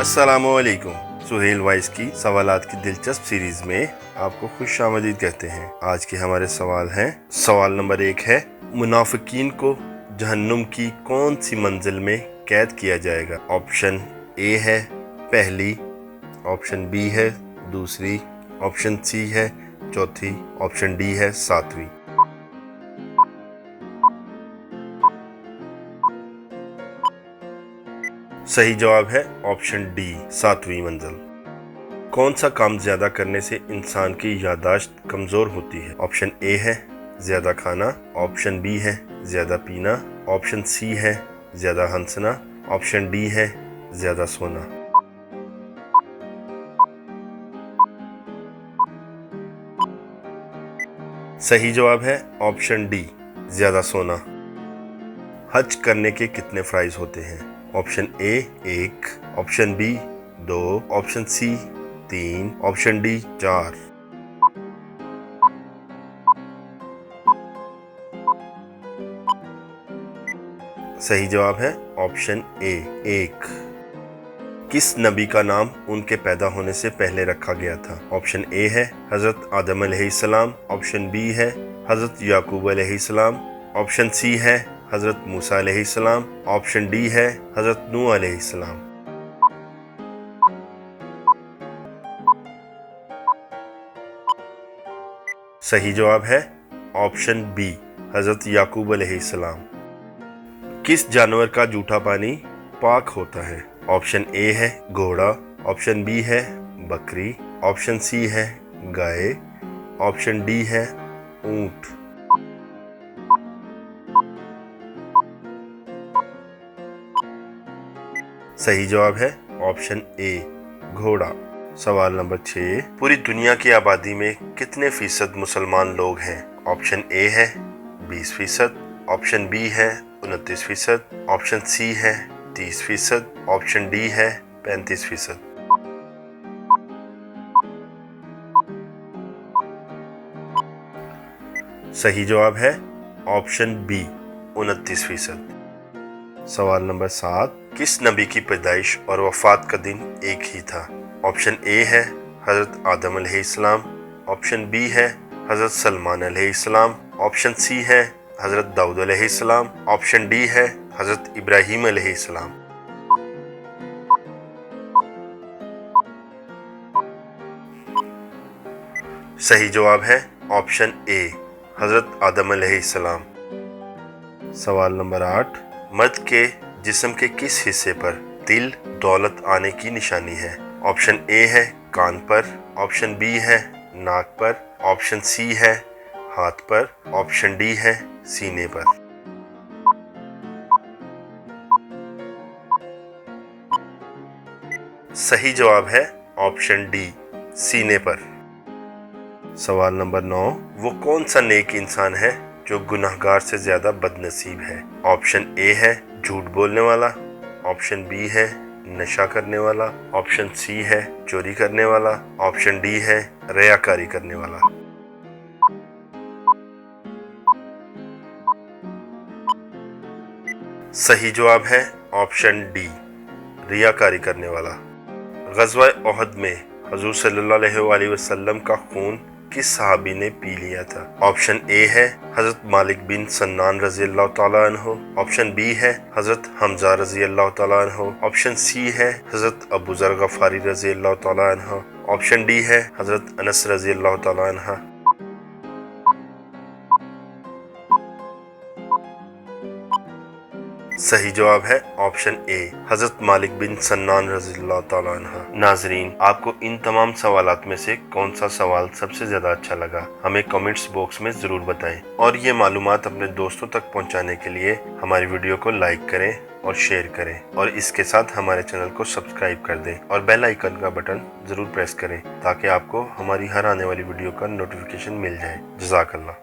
अस्सलामुअलैकुम। सुहेल वाइस की सवालात की दिलचस्प सीरीज में आपको खुश आमदीद कहते हैं। आज के हमारे सवाल हैं। सवाल नंबर 1 है, मुनाफिकीन को जहन्नुम की कौन सी मंजिल में कैद किया जाएगा? ऑप्शन ए है पहली, ऑप्शन बी है दूसरी, ऑप्शन सी है चौथी, ऑप्शन डी है सातवीं। सही जवाब है ऑप्शन डी, सातवीं मंजिल। कौन सा काम ज्यादा करने से इंसान की याददाश्त कमजोर होती है? ऑप्शन ए है ज्यादा खाना, ऑप्शन बी है ज्यादा पीना, ऑप्शन सी है ज्यादा हंसना, ऑप्शन डी है ज्यादा सोना। सही जवाब है ऑप्शन डी, ज्यादा सोना। हज करने के कितने फ़राइज़ होते हैं? Option A 1, option B 2, option C 3, option D 4। सही जवाब है ऑप्शन ए 1। किस नबी का नाम उनके पैदा होने से पहले रखा गया था? ऑप्शन ए है हज़रत आदम अलैहिस्सलाम, ऑप्शन बी है हज़रत याकूब अलैहिस्सलाम, ऑप्शन सी है हज़रत मूसा अलैहिस्सलाम, ऑप्शन डी है हज़रत नूह अलैहिस्सलाम। सही जवाब है ऑप्शन बी, हज़रत याकूब अलैहिस्सलाम। किस जानवर का जूठा पानी पाक होता है? ऑप्शन ए है घोड़ा, ऑप्शन बी है बकरी, ऑप्शन सी है गाय, ऑप्शन डी है ऊंट। सही जवाब है ऑप्शन ए, घोड़ा। सवाल नंबर 6, पूरी दुनिया की आबादी में कितने फीसद मुसलमान लोग हैं? ऑप्शन ए है 20%, ऑप्शन बी है 29%, ऑप्शन सी है 30%, ऑप्शन डी है 35%। सही जवाब है ऑप्शन बी, 29%। सवाल नंबर 7, किस नबी की पैदाइश और वफात का दिन एक ही था? ऑप्शन ए है हज़रत आदम अलैहिस्सलाम, ऑप्शन बी है हज़रत सलमान अलैहिस्सलाम, ऑप्शन सी है हज़रत दाऊद अलैहिस्सलाम, ऑप्शन डी है हज़रत इब्राहीम अलैहिस्सलाम। सही जवाब है ऑप्शन ए, हज़रत आदम अलैहिस्सलाम। सवाल नंबर 8, मर्द के जिस्म के किस हिस्से पर दिल दौलत आने की निशानी है? ऑप्शन ए है कान पर, ऑप्शन बी है नाक पर, ऑप्शन सी है हाथ पर, ऑप्शन डी है सीने पर। सही जवाब है ऑप्शन डी, सीने पर। सवाल नंबर 9, वो कौन सा नेक इंसान है जो गुनाहगार से ज्यादा बदनसीब है? ऑप्शन ए है झूठ बोलने वाला, ऑप्शन बी है नशा करने वाला, ऑप्शन सी है चोरी करने वाला, ऑप्शन डी है रियाकारी करने वाला। सही जवाब है ऑप्शन डी, रियाकारी करने वाला। ग़ज़वा ओहद में हुज़ूर सल्लल्लाहु अलैहि वसल्लम का खून किस सहाबी ने पी लिया था? ऑप्शन ए है हज़रत मालिक बिन सन्नान रज़ी अल्लाह तआला अन्हु, ऑप्शन बी है हज़रत हमज़ा रज़ी अल्लाह तआला अन्हु, ऑप्शन सी है हज़रत अबू ज़र गफ़ारी रज़ी अल्लाह तआला अन्हु, ऑप्शन डी है हज़रत अनस रज़ी अल्लाह तआला अन्हा। सही जवाब है ऑप्शन ए, हज़रत मालिक बिन सन्नान रज़ी अल्लाह तआला अन्हा। नाज़रीन, आपको इन तमाम सवालात में से कौन सा सवाल सबसे ज़्यादा अच्छा लगा, हमें कमेंट्स बॉक्स में ज़रूर बताएं। और ये मालूमात अपने दोस्तों तक पहुंचाने के लिए हमारी वीडियो को लाइक करें और शेयर करें, और इसके साथ हमारे चैनल को सब्सक्राइब कर दें और बेल आइकन का बटन ज़रूर प्रेस करें ताकि आपको हमारी हर आने वाली वीडियो का नोटिफिकेशन मिल जाए। जज़ाकल्लाह।